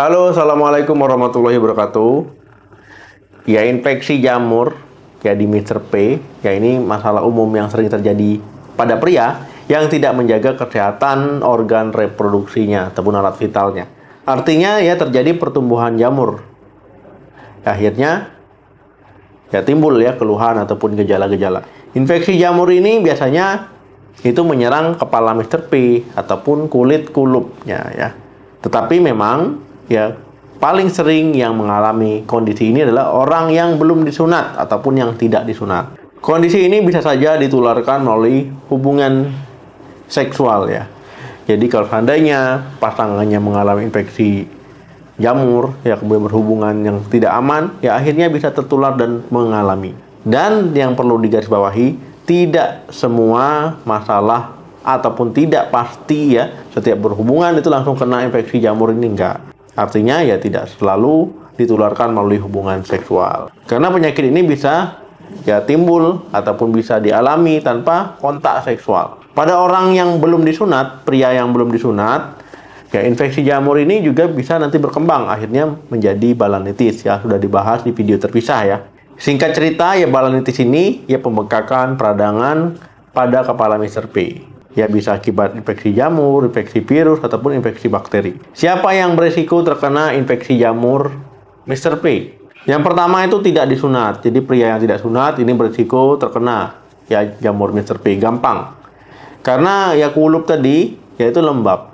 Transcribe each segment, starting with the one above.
Halo, assalamualaikum warahmatullahi wabarakatuh. Ya, infeksi jamur ya di Mr. P. Ya, ini masalah umum yang sering terjadi pada pria yang tidak menjaga kesehatan organ reproduksinya ataupun alat vitalnya. Artinya ya terjadi pertumbuhan jamur. Akhirnya ya timbul ya keluhan ataupun gejala-gejala. Infeksi jamur ini biasanya itu menyerang kepala Mr. P ataupun kulit kulupnya ya. Tetapi memang ya paling sering yang mengalami kondisi ini adalah orang yang belum disunat ataupun yang tidak disunat. Kondisi ini bisa saja ditularkan melalui hubungan seksual ya. Jadi kalau seandainya pasangannya mengalami infeksi jamur ya kemudian berhubungan yang tidak aman ya akhirnya bisa tertular dan mengalami. Dan yang perlu digarisbawahi, tidak semua masalah ataupun tidak pasti ya setiap berhubungan itu langsung kena infeksi jamur ini, enggak. Artinya ya tidak selalu ditularkan melalui hubungan seksual. Karena penyakit ini bisa ya timbul ataupun bisa dialami tanpa kontak seksual. Pada orang yang belum disunat, pria yang belum disunat, ya infeksi jamur ini juga bisa nanti berkembang akhirnya menjadi balanitis ya, sudah dibahas di video terpisah ya. Singkat cerita ya balanitis ini ya pembengkakan peradangan pada kepala Mr. P. Ya bisa akibat infeksi jamur, infeksi virus ataupun infeksi bakteri. Siapa yang beresiko terkena infeksi jamur Mr. P? Yang pertama itu tidak disunat. Jadi pria yang tidak sunat ini beresiko terkena ya jamur Mr. P, gampang. Karena ya kulup tadi yaitu lembab.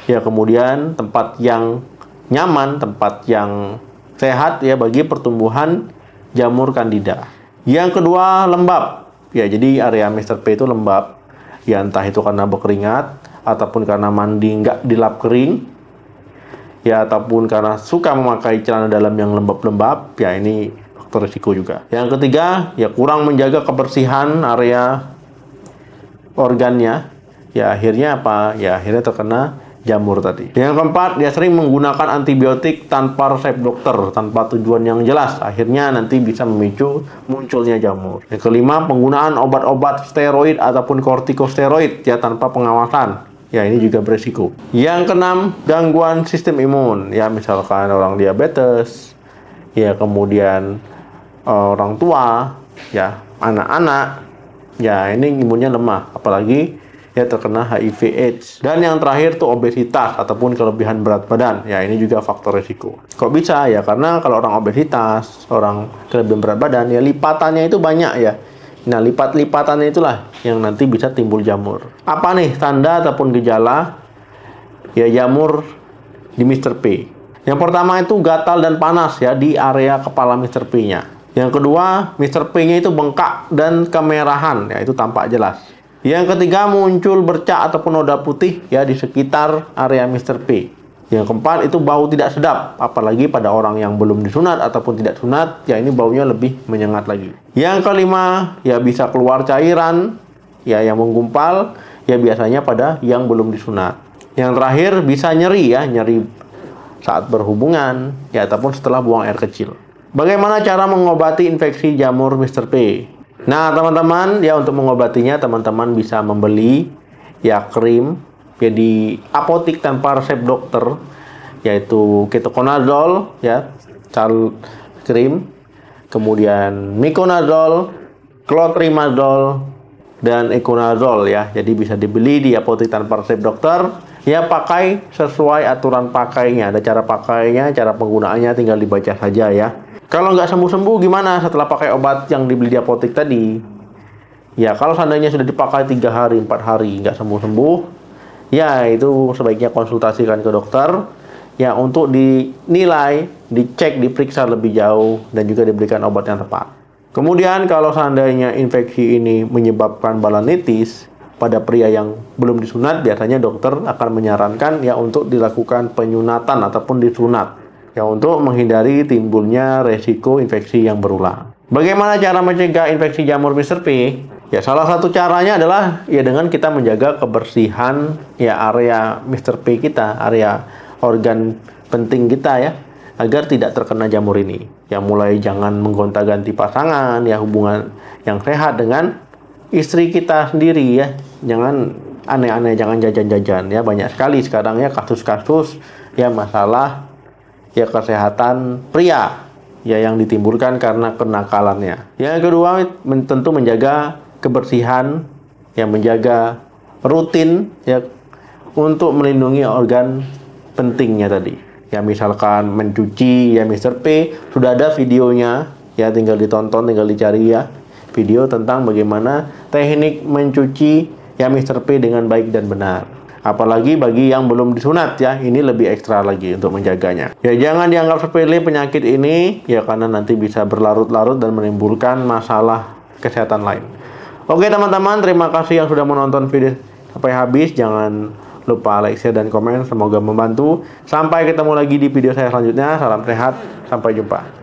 Ya kemudian tempat yang nyaman, tempat yang sehat ya bagi pertumbuhan jamur kandida. Yang kedua lembab. Ya jadi area Mr. P itu lembab. Ya entah itu karena berkeringat ataupun karena mandi nggak dilap kering. Ya ataupun karena suka memakai celana dalam yang lembab-lembab. Ya ini faktor risiko juga. Yang ketiga ya kurang menjaga kebersihan area organnya. Ya akhirnya apa? Ya akhirnya terkena jamur tadi. Yang keempat, dia sering menggunakan antibiotik tanpa resep dokter, tanpa tujuan yang jelas. Akhirnya nanti bisa memicu munculnya jamur. Yang kelima, penggunaan obat-obat steroid ataupun kortikosteroid ya tanpa pengawasan. Ya ini juga beresiko. Yang keenam, gangguan sistem imun. Ya misalkan orang diabetes, ya kemudian orang tua, ya anak-anak, ya ini imunnya lemah. Apalagi ya terkena HIV/AIDS. Dan yang terakhir tuh obesitas ataupun kelebihan berat badan. Ya ini juga faktor risiko. Kok bisa ya? Karena kalau orang obesitas, orang kelebihan berat badan ya lipatannya itu banyak ya. Nah lipat-lipatannya itulah yang nanti bisa timbul jamur. Apa nih tanda ataupun gejala ya jamur di Mr. P? Yang pertama itu gatal dan panas ya di area kepala Mr. P-nya. Yang kedua Mr. P-nya itu bengkak dan kemerahan ya itu tampak jelas. Yang ketiga muncul bercak ataupun noda putih ya di sekitar area Mr. P. Yang keempat itu bau tidak sedap, apalagi pada orang yang belum disunat ataupun tidak sunat, ya ini baunya lebih menyengat lagi. Yang kelima ya bisa keluar cairan ya yang menggumpal ya biasanya pada yang belum disunat. Yang terakhir bisa nyeri ya, nyeri saat berhubungan ya ataupun setelah buang air kecil. Bagaimana cara mengobati infeksi jamur Mr. P? Nah teman-teman ya untuk mengobatinya teman-teman bisa membeli ya krim ya di apotik tanpa resep dokter yaitu ketoconazole ya krim, kemudian miconazole, clotrimazole dan econazole ya. Jadi bisa dibeli di apotik tanpa resep dokter ya, pakai sesuai aturan pakainya. Ada cara pakainya, cara penggunaannya tinggal dibaca saja ya. Kalau nggak sembuh-sembuh gimana setelah pakai obat yang dibeli di apotek tadi? Ya kalau seandainya sudah dipakai 3 hari, 4 hari nggak sembuh-sembuh, ya itu sebaiknya konsultasikan ke dokter ya untuk dinilai, dicek, diperiksa lebih jauh dan juga diberikan obat yang tepat. Kemudian kalau seandainya infeksi ini menyebabkan balanitis pada pria yang belum disunat, biasanya dokter akan menyarankan ya untuk dilakukan penyunatan ataupun disunat. Ya untuk menghindari timbulnya resiko infeksi yang berulang. Bagaimana cara mencegah infeksi jamur Mr. P? Ya salah satu caranya adalah ya dengan kita menjaga kebersihan ya area Mr. P kita, area organ penting kita ya, agar tidak terkena jamur ini. Ya mulai jangan menggonta-ganti pasangan ya, hubungan yang sehat dengan istri kita sendiri ya. Jangan aneh-aneh, jangan jajan-jajan ya. Banyak sekali sekarang ya kasus-kasus ya masalah ya kesehatan pria ya yang ditimbulkan karena kenakalannya. Yang kedua, tentu menjaga kebersihan, yang menjaga rutin ya untuk melindungi organ pentingnya tadi. Ya misalkan mencuci ya Mr. P, sudah ada videonya ya, tinggal ditonton, tinggal dicari ya video tentang bagaimana teknik mencuci ya Mr. P dengan baik dan benar. Apalagi bagi yang belum disunat ya, ini lebih ekstra lagi untuk menjaganya. Ya jangan dianggap sepele penyakit ini ya, karena nanti bisa berlarut-larut dan menimbulkan masalah kesehatan lain. Oke teman-teman, terima kasih yang sudah menonton video sampai habis. Jangan lupa like, share, dan komen. Semoga membantu. Sampai ketemu lagi di video saya selanjutnya. Salam sehat, sampai jumpa.